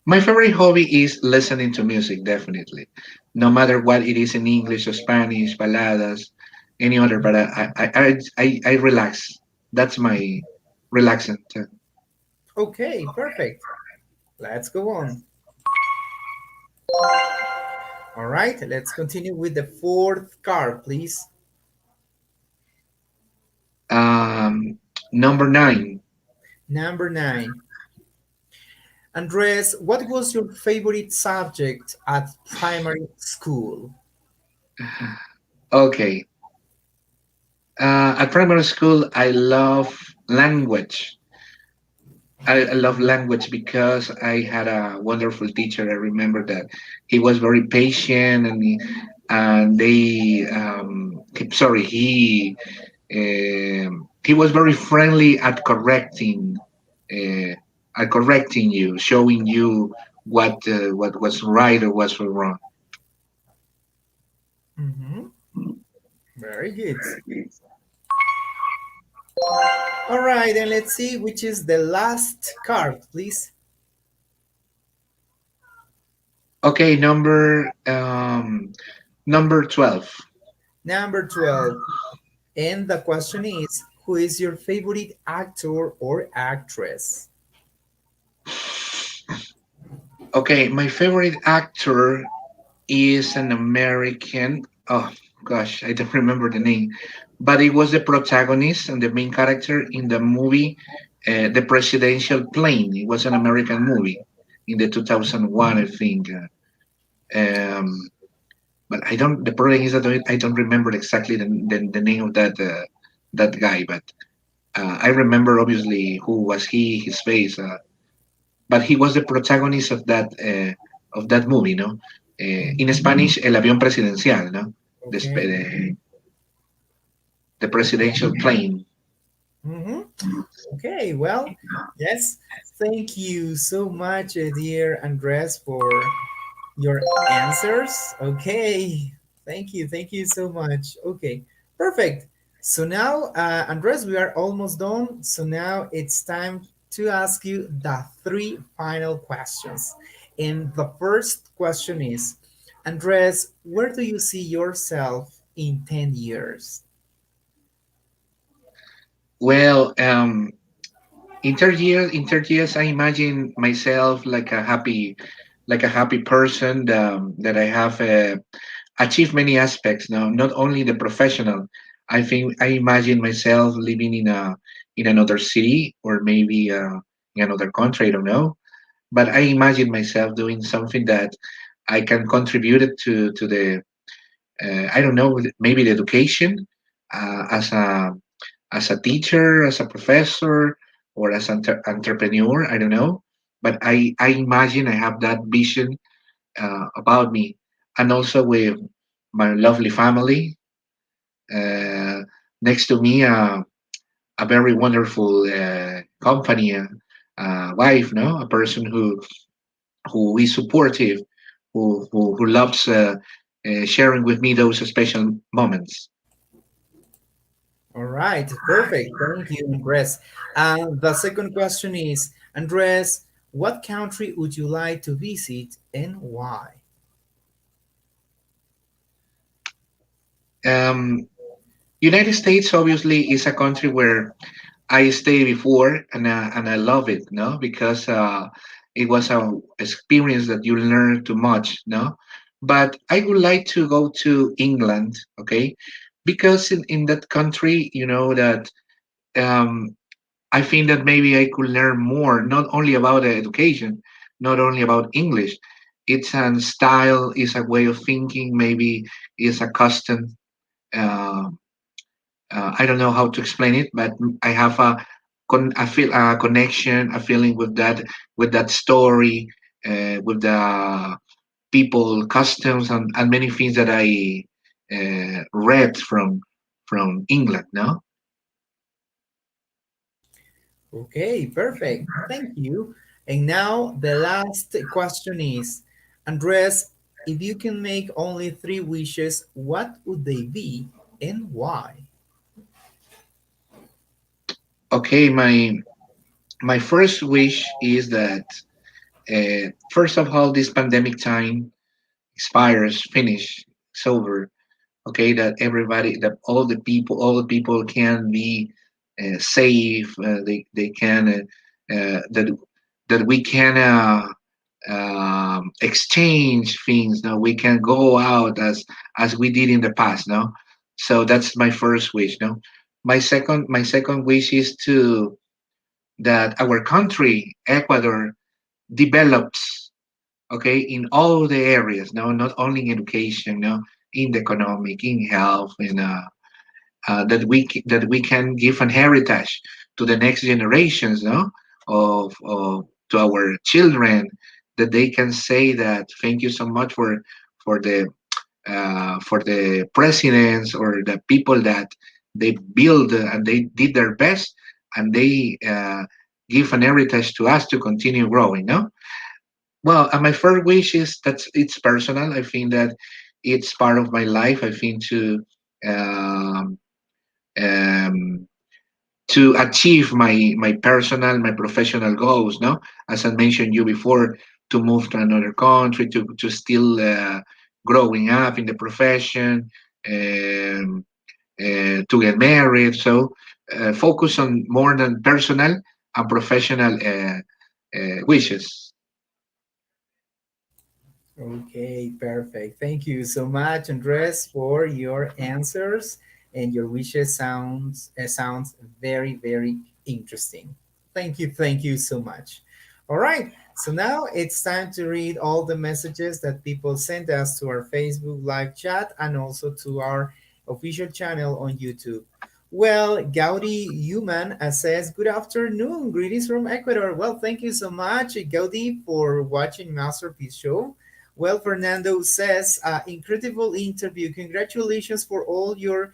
My favorite hobby is listening to music, definitely, no matter what it is, in English or Spanish, baladas, any other. But I relax. That's my relaxant. Okay, perfect. Let's go on. All right, let's continue with the fourth card, please. Um, Number nine. Number 9. Andres, what was your favorite subject at primary school? Okay. At primary school, I love language. I love language because I had a wonderful teacher. I remember that he was very patient, and he was very friendly uh, at correcting you, showing you what was right or what was wrong. Hmm. Very good. All right, and let's see which is the last card, please. Okay, number 12. Number 12. And the question is, who is your favorite actor or actress? Okay, my favorite actor is an American. Oh gosh, I don't remember the name, but it was the protagonist and the main character in the movie, The Presidential Plane. It was an American movie in the 2001, I think. But I don't. The problem is that I don't remember exactly the name of that guy. But I remember obviously who was he, his face. But he was the protagonist of that movie, no? In Spanish, El avión presidencial, no? The, Okay. the presidential plane. Mm-hmm. Okay, well, yes. Thank you so much, dear Andres, for your answers. Okay, thank you so much. Okay, perfect. So now, Andres, we are almost done. So now it's time to ask you the three final questions. And the first question is, Andres, where do you see yourself in 10 years? Well, in 30 years, I imagine myself like a happy person that I have achieved many aspects. Now, not only the professional. I think I imagine myself living in another city or maybe in another country. I don't know, but I imagine myself doing something that I can contribute it to the I don't know, maybe the education as a teacher, as a professor, or as an entrepreneur. I don't know, but I imagine I have that vision about me, and also with my lovely family uh, next to me, a very wonderful company, wife, no, a person who is supportive, who loves sharing with me those special moments. All right, perfect. Thank you, Andres. The second question is, Andres, what country would you like to visit and why? Um, United States obviously is a country where I stayed before and I love it, no, because it was a experience that you learn too much, no. But I would like to go to England, okay, because in that country, you know that um, I think that maybe I could learn more, not only about the education, not only about English. It's a style, it's a way of thinking, maybe it's a custom. Uh, I don't know how to explain it, but I have I feel a connection, a feeling with that story, with the people, customs, and many things that I read from England. No. Okay, perfect. Thank you. And now the last question is, Andres, if you can make only three wishes, what would they be and why? Okay, my first wish is that first of all, this pandemic time expires, finish, it's over. Okay, that everybody, that all the people can be safe. They can that we can exchange things. Now we can go out as we did in the past. No, so that's my first wish. No, my second wish is to that our country, Ecuador, develops, okay, in all the areas, no, not only in education, no, in the economic, in health, in that we can give an heritage to the next generations, no, of to our children, that they can say that thank you so much for for the presidents or the people that they build and they did their best, and they give an heritage to us to continue growing, no. Well, my first wish is that it's personal. I think that it's part of my life. I think to um, um, to achieve my personal, my professional goals. No, as I mentioned you before, to move to another country, to still growing up in the profession, um, to get married. So focus on more than personal and professional wishes. Okay, perfect. Thank you so much, Andres, for your answers, and your wishes sounds very very interesting. Thank you so much. All right, so now it's time to read all the messages that people sent us to our Facebook live chat and also to our official channel on YouTube. Well, Gaudi Human says, "Good afternoon, greetings from Ecuador." Well, thank you so much, Gaudi, for watching Masterpiece Show. Well, Fernando says, incredible interview. Congratulations for all your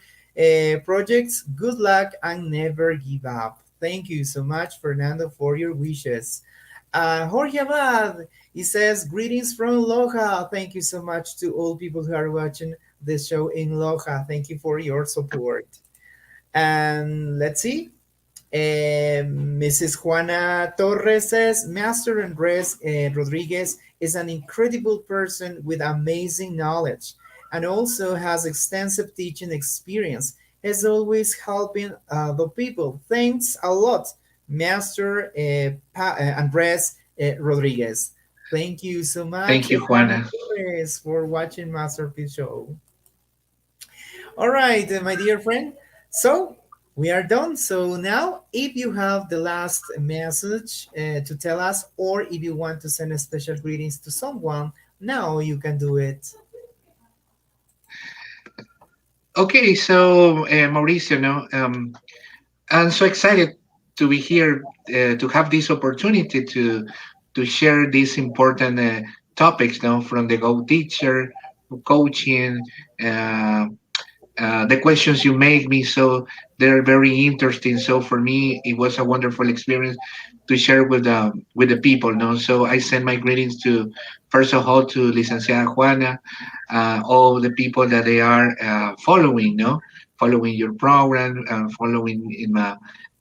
projects. Good luck and never give up. Thank you so much, Fernando, for your wishes. Jorge Abad, he says, greetings from Loja. Thank you so much to all people who are watching this show in Loja. Thank you for your support. And let's see. Mrs. Juana Torres says, Master Andres Rodriguez is an incredible person with amazing knowledge and also has extensive teaching experience. Is always helping the people. Thanks a lot, Master Andres Rodriguez. Thank you so much, Thank you, Juana Juana. Torres, for watching Masterpiece Show. All right, my dear friend. So we are done. So now, if you have the last message to tell us, or if you want to send a special greetings to someone, now you can do it. Okay, so Mauricio, no, I'm so excited to be here to have this opportunity to share these important topics now from the Go Teacher, coaching, uh, the questions you make me, so they're very interesting. So for me it was a wonderful experience to share with the people, no. So I send my greetings to, first of all, to Licenciada Juana, all the people that they are following, no, following your program, following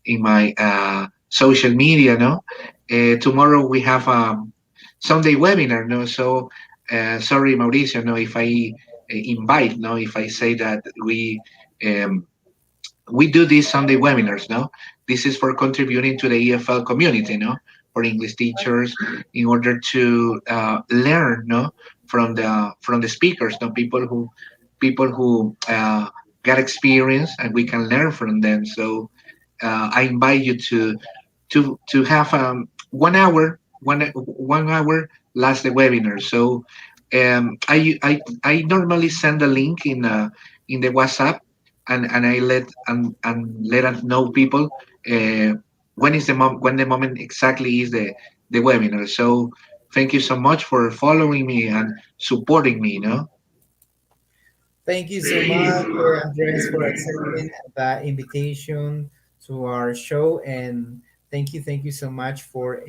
in my social media, no. Tomorrow we have a Sunday webinar, no. So sorry, Mauricio, no, if I invite, no, if I say that um, we do these Sunday webinars, no. This is for contributing to the EFL community, no, for English teachers, in order to learn, no, from the speakers, no, people who got experience, and we can learn from them. So I invite you to have 1 hour, 1 hour last the webinar. So I normally send a link in the WhatsApp, and I let us know people uh, when the moment exactly is the webinar. So thank you so much for following me and supporting me. No. Thank you so much, Andres, for accepting the invitation to our show, and thank you so much for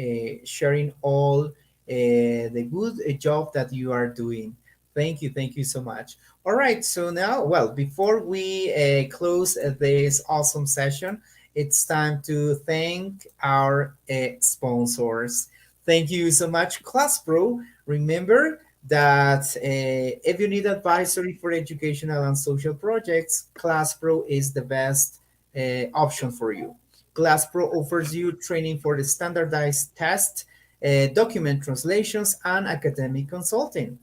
sharing all the good job that you are doing. Thank you so much. All right, so now, well, before we close this awesome session, it's time to thank our sponsors. Thank you so much, ClassPro. Remember that if you need advisory for educational and social projects, ClassPro is the best option for you. ClassPro offers you training for the standardized test, document translations, and academic consulting.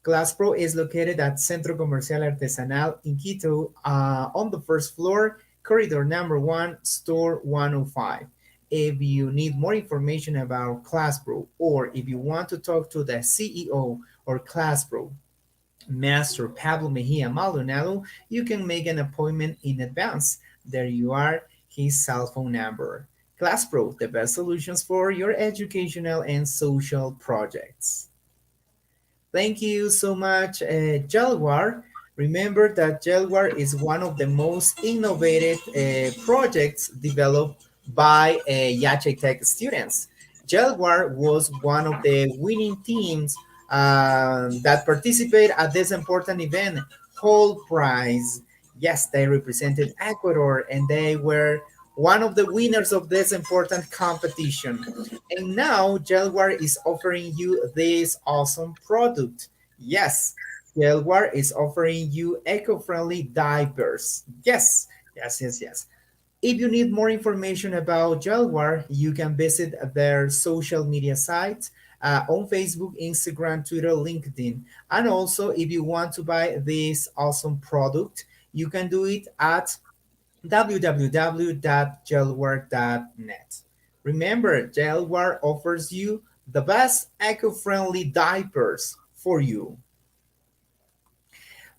ClassPro is located at Centro Comercial Artesanal in Quito on the first floor, corridor number 1, store 105. If you need more information about ClassPro, or if you want to talk to the CEO or ClassPro, Master Pablo Mejia Maldonado, you can make an appointment in advance. There you are, his cell phone number. ClassPro, the best solutions for your educational and social projects. Thank you so much, Jaguar. Remember that Jaguar is one of the most innovative projects developed by Yache Tech students. Jaguar was one of the winning teams that participate at this important event, Whole Prize. Yes, they represented Ecuador, and they were one of the winners of this important competition. And now Jaguar is offering you this awesome product. Yes, Jaguar is offering you eco-friendly diapers. Yes, yes, yes, yes. If you need more information about Jaguar, you can visit their social media sites on Facebook, Instagram, Twitter, LinkedIn. And also, if you want to buy this awesome product, you can do it at www.gelware.net. Remember, Gelware offers you the best eco-friendly diapers for you.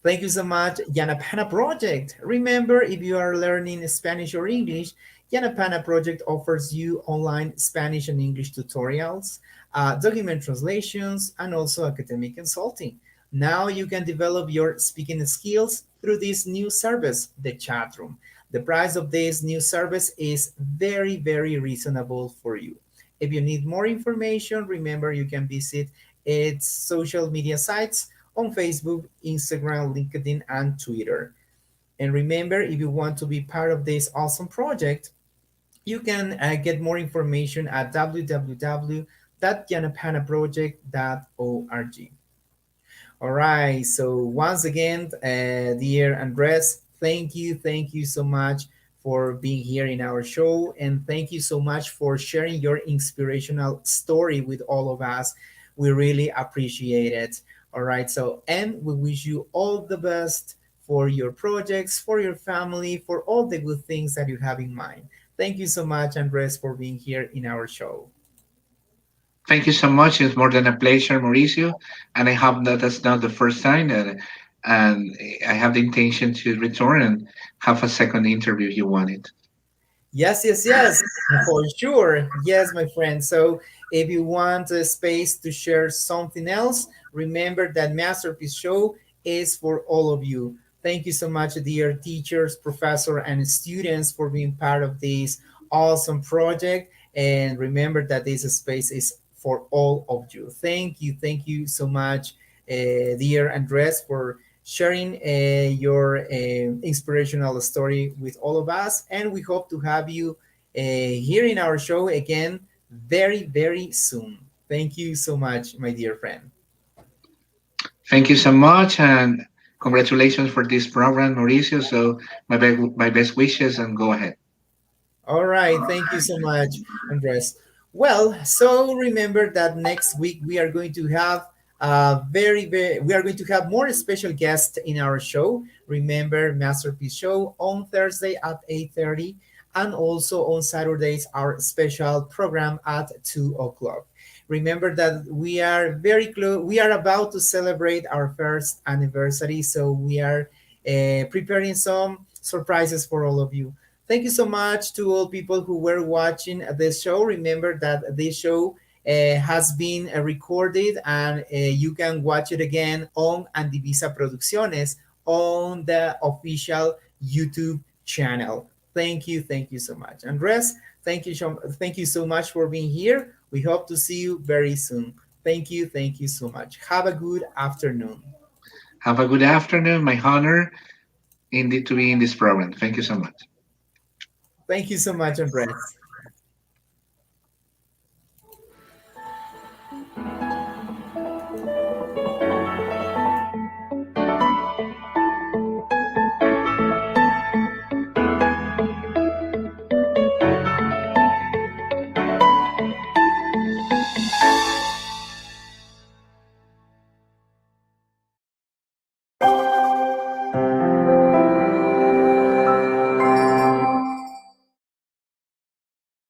Thank you so much, Yanapana Project. Remember, if you are learning Spanish or English, Yanapana Project offers you online Spanish and English tutorials, document translations, and also academic consulting. Now you can develop your speaking skills through this new service, the chat room. The price of this new service is very, very reasonable for you. If you need more information, remember you can visit its social media sites on Facebook, Instagram, LinkedIn, and Twitter. And remember, if you want to be part of this awesome project, you can get more information at www.yanapanaproject.org. All right. So once again, dear Andres, thank you so much for being here in our show, and thank you so much for sharing your inspirational story with all of us. We really appreciate it. All right. So, and we wish you all the best for your projects, for your family, for all the good things that you have in mind. Thank you so much, Andres, for being here in our show. Thank you so much. It's more than a pleasure, Mauricio. And I hope that that's not the first time that, and I have the intention to return and have a second interview if you want it. Yes, yes, yes, for sure. Yes, my friend. So if you want a space to share something else, remember that Masterpiece Show is for all of you. Thank you so much, dear teachers, professor, and students for being part of this awesome project. And remember that this space is for all of you. Thank you so much, dear Andres, for sharing your inspirational story with all of us. And we hope to have you here in our show again very, very soon. Thank you so much, my dear friend. Thank you so much, and congratulations for this program, Mauricio. So my best wishes, and go ahead. All right, thank you so much, Andres. Well, so remember that next week we are going to have we are going to have more special guests in our show. Remember Masterpiece Show on Thursday at 8:30, and also on Saturdays our special program at 2 o'clock. Remember that we are very close. We are about to celebrate our first anniversary, so we are preparing some surprises for all of you. Thank you so much to all people who were watching this show. Remember that this show has been recorded, and you can watch it again on Andivisa Producciones on the official YouTube channel. Thank you so much. Andres, thank you so much for being here. We hope to see you very soon. Thank you so much. Have a good afternoon. Have a good afternoon. My honor indeed to be in this program. Thank you so much. Thank you so much, Andres.